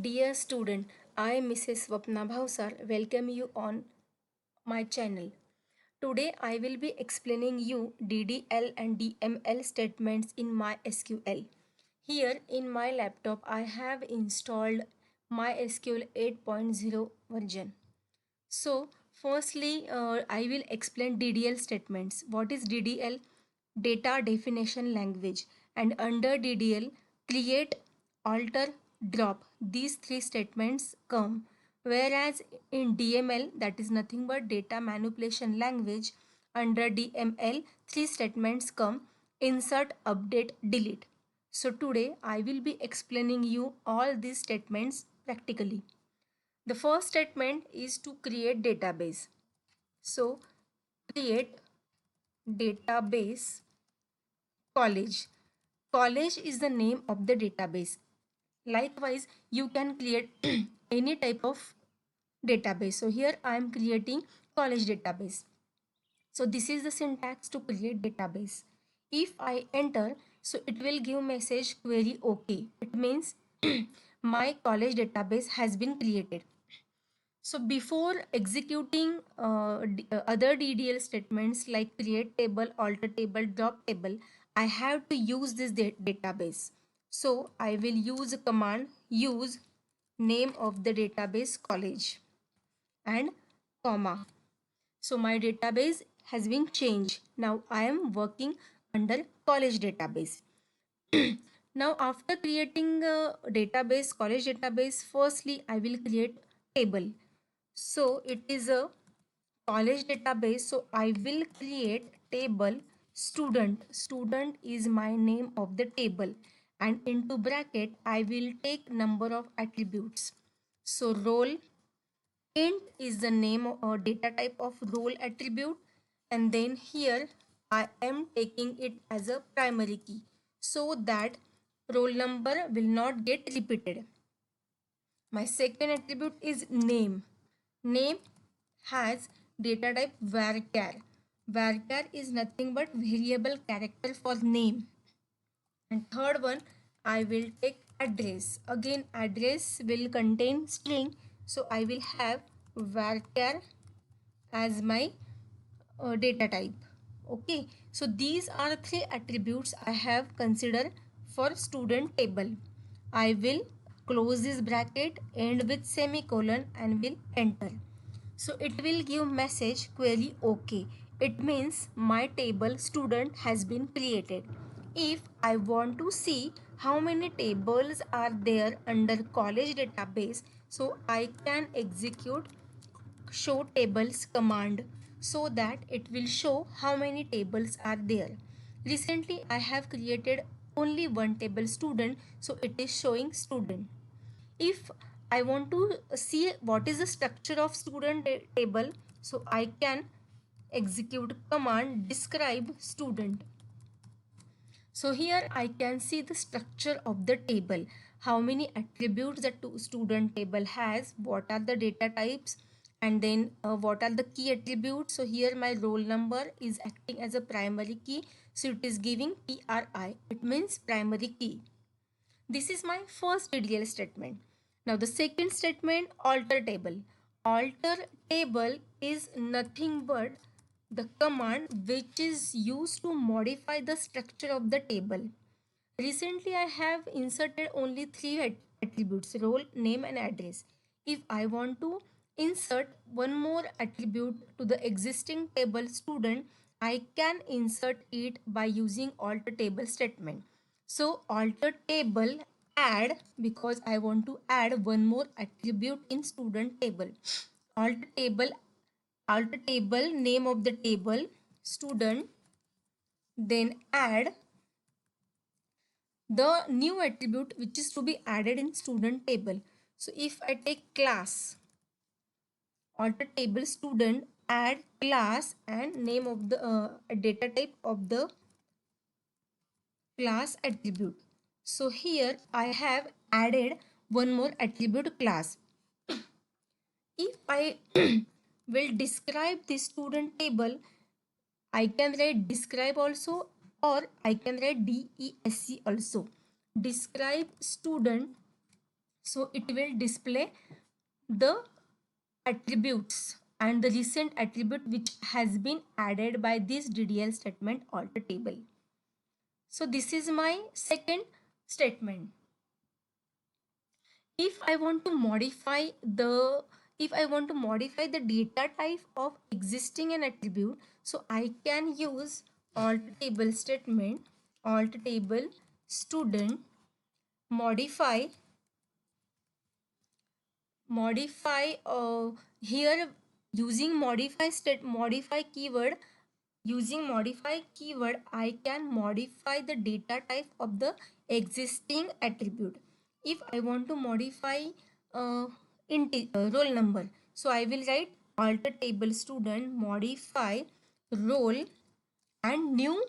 Dear student, I, Mrs. Swapna Bhavsar, welcome you on my channel. Today I will be explaining you DDL and DML statements in MySQL. Here in my laptop I have installed MySQL 8.0 version. So, firstly, I will explain DDL statements. What is DDL? Data definition language. And under DDL, create, alter, drop. These three statements come. Whereas in DML, that is nothing but data manipulation language, under DML, three statements come: insert, update, delete. So today I will be explaining you all these statements practically. The first statement is to create database. So create database college. College is the name of the database. Likewise, you can create any type of database. So here I am creating college database. So this is the syntax to create database. If I enter, so it will give message query OK. It means my college database has been created. So before executing other DDL statements like create table, alter table, drop table, I have to use this database. So I will use a command use name of the database college and comma. So my database has been changed. Now I am working under college database. Now after creating a database, college database, firstly I will create table. So it is a college database. So I will create table student. Student is my name of the table, and into bracket I will take number of attributes. So roll int is the name or data type of role attribute, and then here I am taking it as a primary key so that roll number will not get repeated. My second attribute is name. Name has data type varchar. Varchar is nothing but variable character for name. And third one, I will take address. Again, address will contain string. So I will have varchar as my data type. Okay. So these are three attributes I have considered for student table. I will close this bracket, end with semicolon, and will enter. So it will give message query OK. It means my table student has been created. If I want to see how many tables are there under college database, so I can execute show tables command so that it will show how many tables are there. Recently I have created only one table student, so it is showing student. If I want to see what is the structure of student table, so I can execute command describe student. So here I can see the structure of the table, how many attributes the student table has, what are the data types, and then what are the key attributes. So here my roll number is acting as a primary key, so it is giving PRI, it means primary key. This is my first DDL statement. Now the second statement, alter table. Alter table is nothing but the command which is used to modify the structure of the table. Recently I have inserted only three attributes: role, name and address. If I want to insert one more attribute to the existing table student, I can insert it by using alter table statement. So alter table add, because I want to add one more attribute in student table. Alter table, alter table name of the table student, then add the new attribute which is to be added in student table. So if I take class, alter table student, add class and name of the data type of the class attribute. So here I have added one more attribute class. If I will describe the student table, I can write describe also, or I can write DESC also. Describe student. So it will display the attributes and the recent attribute which has been added by this DDL statement alter table. So this is my second statement. If I want to modify the data type of existing an attribute, so I can use alter table statement, alter table student, modify here using modify keyword. Using modify keyword, I can modify the data type of the existing attribute. If I want to modify roll number, so I will write alter table student modify roll and new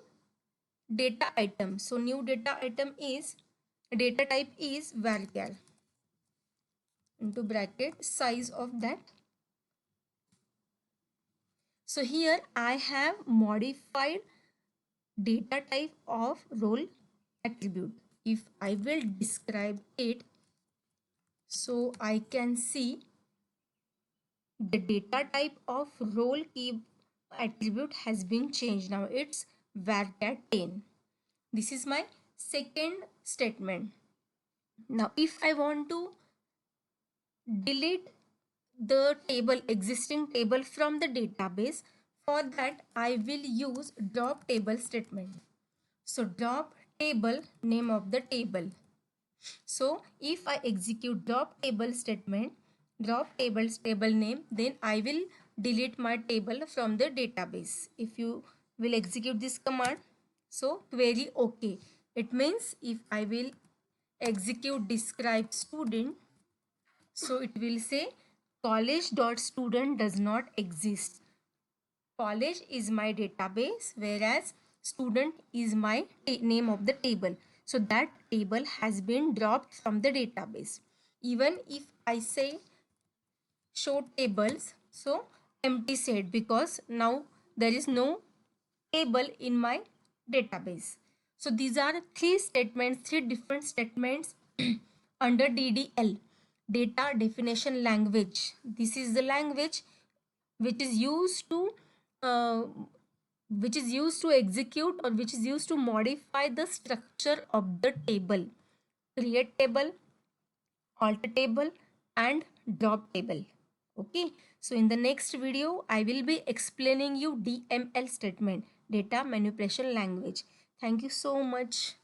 data item. So new data item is data type is varchar, into bracket size of that. So here I have modified data type of role attribute. If I will describe it, so I can see the data type of role key attribute has been changed. Now it's varchar 10. This is my second statement. Now if I want to delete the existing table from the database, for that I will use drop table statement. So drop table, name of the table. So if I execute drop table statement, drop tables table name, then I will delete my table from the database. If you will execute this command, so query OK. It means if I will execute describe student, so it will say college.student does not exist. College is my database, whereas student is my name of the table. So that table has been dropped from the database. Even if I say show tables, so empty set, because now there is no table in my database. So these are three different statements under DDL, data definition language. This is the language which is used to uh, execute, or which is used to modify the structure of the table: create table, alter table and drop table. Okay, so in the next video I will be explaining you DML statement, data manipulation language. Thank you so much.